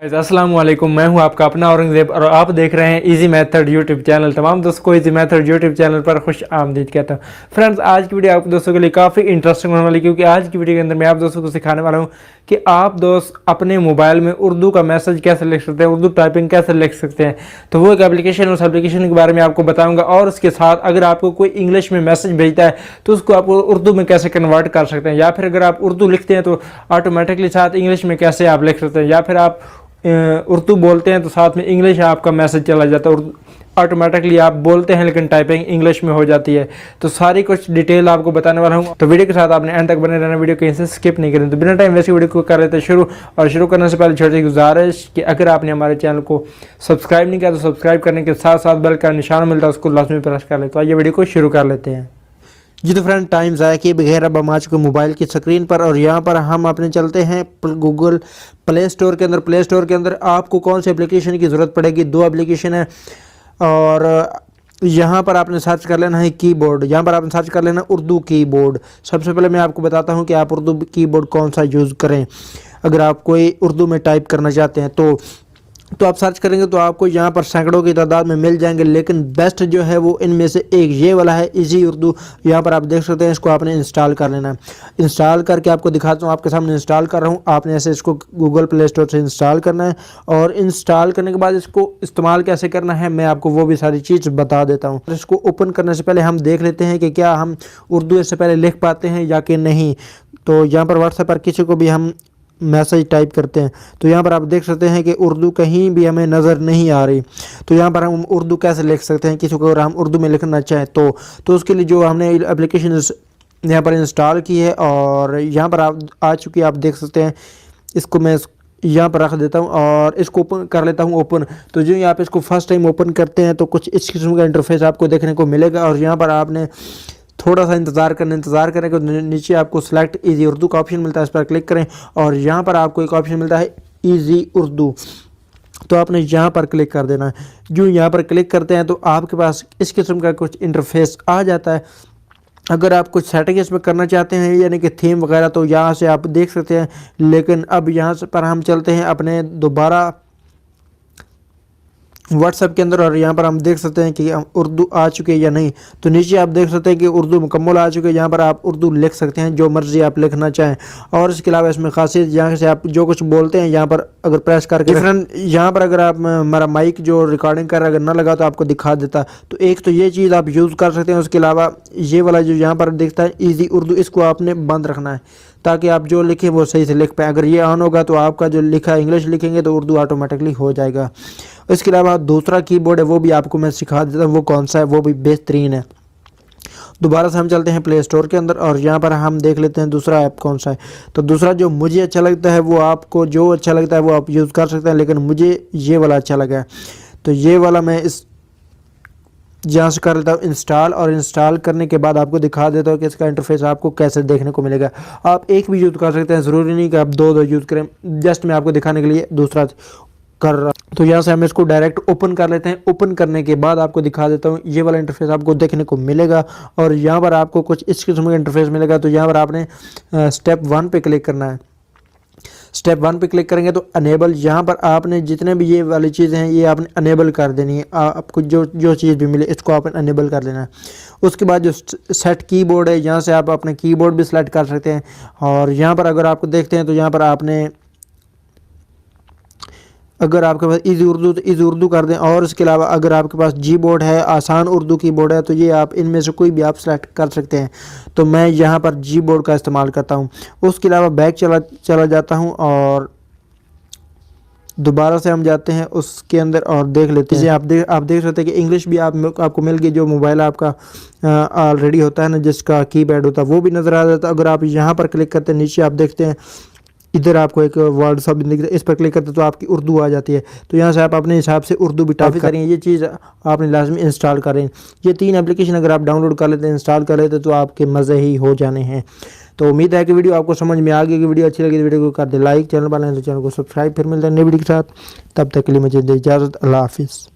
अस्सलाम वालेकुम, मैं हूं आपका अपना औरंगजेब और आप देख रहे हैं इजी मेथड यूट्यूब चैनल। तमाम दोस्तों को इजी मेथड यूट्यूब चैनल पर खुश आमदीद कहता हूं। फ्रेंड्स, आज की वीडियो आप दोस्तों के लिए काफ़ी इंटरेस्टिंग होने वाली, क्योंकि आज की वीडियो के अंदर मैं आप दोस्तों को सिखाने वाला हूं कि आप दोस्त अपने मोबाइल में उर्दू का मैसेज कैसे लिख सकते हैं, उर्दू टाइपिंग कैसे लिख सकते हैं। तो वो एक एप्लीकेशन, उस एप्लीकेशन के बारे में आपको बताऊँगा, और उसके साथ अगर आपको कोई इंग्लिश में मैसेज भेजता है तो उसको आप उर्दू में कैसे कन्वर्ट कर सकते हैं, या फिर अगर आप उर्दू लिखते हैं तो ऑटोमेटिकली साथ इंग्लिश में कैसे आप लिख सकते हैं, या फिर आप उर्दू बोलते हैं तो साथ में इंग्लिश आपका मैसेज चला जाता है, ऑटोमेटिकली आप बोलते हैं लेकिन टाइपिंग इंग्लिश में हो जाती है। तो सारी कुछ डिटेल आपको बताने वाला हूँ, तो वीडियो के साथ आपने एंड तक बने रहना, वीडियो कहीं से स्किप नहीं करें। तो बिना टाइम वैसे वीडियो को कर लेते हैं शुरू। और शुरू करने से पहले छोटी गुजारिश कि अगर आपने हमारे चैनल को सब्सक्राइब नहीं किया तो सब्सक्राइब करने के साथ साथ बेल का निशान मिलता है, उसको लाजमी प्रेस कर ले। तो आइए वीडियो को शुरू कर लेते हैं। जी तो फ्रेंड, टाइम ज़ाया किए बगैर अब हम आ चुके मोबाइल की स्क्रीन पर, और यहाँ पर हम अपने चलते हैं गूगल प्ले स्टोर के अंदर। प्ले स्टोर के अंदर आपको कौन सी एप्लीकेशन की ज़रूरत पड़ेगी? दो एप्लीकेशन है, और यहाँ पर आपने सर्च कर लेना है कीबोर्ड। यहाँ पर आपने सर्च कर लेना उर्दू कीबोर्ड। सबसे पहले मैं आपको बताता हूँ कि आप उर्दू कीबोर्ड कौन सा यूज़ करें अगर आप कोई उर्दू में टाइप करना चाहते हैं। तो आप सर्च करेंगे तो आपको यहाँ पर सैकड़ों की तादाद में मिल जाएंगे, लेकिन बेस्ट जो है वो इनमें से एक ये वाला है, इजी उर्दू। यहाँ पर आप देख सकते हैं, इसको आपने इंस्टॉल कर लेना है। इंस्टॉल करके आपको दिखाता हूँ, आपके सामने इंस्टॉल कर रहा हूँ। आपने ऐसे इसको गूगल प्ले स्टोर से इंस्टॉल करना है, और इंस्टॉल करने के बाद इसको इस्तेमाल कैसे करना है मैं आपको वो भी सारी चीज़ बता देता हूँ। इसको ओपन करने से पहले हम देख लेते हैं कि क्या हम उर्दू इससे पहले लिख पाते हैं या कि नहीं। तो यहाँ पर व्हाट्सएप पर किसी को भी हम मैसेज टाइप करते हैं तो यहाँ पर आप देख सकते हैं कि उर्दू कहीं भी हमें नज़र नहीं आ रही। तो यहाँ पर हम उर्दू कैसे लिख सकते हैं किसी को अगर हम उर्दू में लिखना चाहें तो उसके लिए जो हमने एप्लीकेशन यहाँ पर इंस्टॉल की है, और यहाँ पर आप आ चुकी है, आप देख सकते हैं। इसको मैं यहाँ पर रख देता हूँ और इसको ओपन कर लेता हूँ। ओपन तो जो आप इसको फर्स्ट टाइम ओपन करते हैं तो कुछ इस किस्म का इंटरफेस आपको देखने को मिलेगा, और यहाँ पर आपने थोड़ा सा इंतज़ार करने के नीचे आपको सेलेक्ट इजी उर्दू का ऑप्शन मिलता है, इस पर क्लिक करें, और यहाँ पर आपको एक ऑप्शन मिलता है इजी उर्दू। तो आपने यहाँ पर क्लिक कर देना है। जो यहाँ पर क्लिक करते हैं तो आपके पास इस किस्म का कुछ इंटरफेस आ जाता है। अगर आप कुछ सेटिंग इसमें करना चाहते हैं यानी कि थीम वगैरह, तो यहाँ से आप देख सकते हैं, लेकिन अब यहाँ पर हम चलते हैं अपने दोबारा व्हाट्सएप के अंदर, और यहाँ पर हम देख सकते हैं कि उर्दू आ चुके हैं या नहीं। तो नीचे आप देख सकते हैं कि उर्दू मुकम्मल आ चुके हैं। यहाँ पर आप उर्दू लिख सकते हैं जो मर्जी आप लिखना चाहें, और इसके अलावा इसमें खासियत यहाँ से आप जो कुछ बोलते हैं यहाँ पर अगर प्रेस करके डिफरेंट, यहाँ पर अगर आप हमारा माइक जो रिकॉर्डिंग कर रहा है अगर ना लगा तो आपको दिखा देता। तो एक तो ये चीज़ आप यूज़ कर सकते हैं। उसके अलावा ये वाला जो यहाँ पर दिखता है ईजी उर्दू, इसको आपने बंद रखना है ताकि आप जो लिखें वो सही से लिख पाएँ। अगर ये ऑन होगा तो आपका जो लिखा इंग्लिश लिखेंगे तो उर्दू ऑटोमेटिकली हो जाएगा। इसके अलावा दूसरा कीबोर्ड है, वो भी आपको मैं सिखा देता हूँ वो कौन सा है, वो भी बेहतरीन है। दोबारा से हम चलते हैं प्ले स्टोर के अंदर, और यहाँ पर हम देख लेते हैं दूसरा ऐप कौन सा है। तो दूसरा जो मुझे अच्छा लगता है वो आपको जो अच्छा लगता है वो आप यूज़ कर सकते हैं, लेकिन मुझे ये वाला अच्छा लगा है। तो ये वाला मैं इस यहाँ से कर लेता हूँ इंस्टॉल, और इंस्टॉल करने के बाद आपको दिखा देता हूँ कि इसका इंटरफेस आपको कैसे देखने को मिलेगा। आप एक भी यूज़ कर सकते हैं, ज़रूरी नहीं कि आप दो यूज़ करें। जस्ट मैं आपको दिखाने के लिए दूसरा कर रहा। तो यहाँ से हम इसको डायरेक्ट ओपन कर लेते हैं। ओपन करने के बाद आपको दिखा देता हूँ, ये वाला इंटरफेस आपको देखने को मिलेगा, और यहाँ पर आपको कुछ इस किस्म का इंटरफेस मिलेगा। तो यहाँ पर आपने स्टेप 1 पे क्लिक करना है। स्टेप 1 पे क्लिक करेंगे तो अनेबल, यहाँ पर आपने जितने भी ये वाली चीज़ें हैं ये आपने अनेबल कर देनी है। आपको जो चीज़ भी मिले इसको आपने अनेबल कर देना है। उसके बाद जो सेट कीबोर्ड है, यहाँ से आप अपने कीबोर्ड भी सेलेक्ट कर सकते हैं, और यहाँ पर अगर आपको देखते हैं तो यहाँ पर आपने अगर आपके पास इजी उर्दू तो इजी उर्दू कर दें, और इसके अलावा अगर आपके पास जी बोर्ड है, आसान उर्दू की बोर्ड है, तो ये आप इनमें से कोई भी आप सेलेक्ट कर सकते हैं। तो मैं यहाँ पर जी बोर्ड का इस्तेमाल करता हूँ। उसके अलावा बैक चला जाता हूँ, और दोबारा से हम जाते हैं उसके अंदर और देख लेते हैं। आप देख सकते हैं कि इंग्लिश भी आपको मिल गई। जो मोबाइल आपका ऑलरेडी होता है ना, जिसका कीपैड होता है, वो भी नज़र आ जाता है। अगर आप यहाँ पर क्लिक करते हैं, नीचे आप देखते हैं इधर आपको एक वर्ड सब दिखता है, इस पर क्लिक करते तो आपकी उर्दू आ जाती है। तो यहाँ से आप अपने हिसाब से उर्दू भी टाइप करें। ये चीज़ आपने लाजमी इंस्टॉल करें। ये 3 एप्लीकेशन अगर आप डाउनलोड कर लेते हैं, इंस्टॉल कर लेते तो आपके मज़े ही हो जाने हैं। तो उम्मीद है कि वीडियो आपको समझ में आ गई। कि वीडियो अच्छी लगी तो वीडियो को कर दे लाइक, चैनल पर तो चैनल को सब्सक्राइब। फिर मिलते हैं नई वीडियो के साथ, तब तक के लिए मुझे दे इजाज़त। अल्लाह हाफिज़।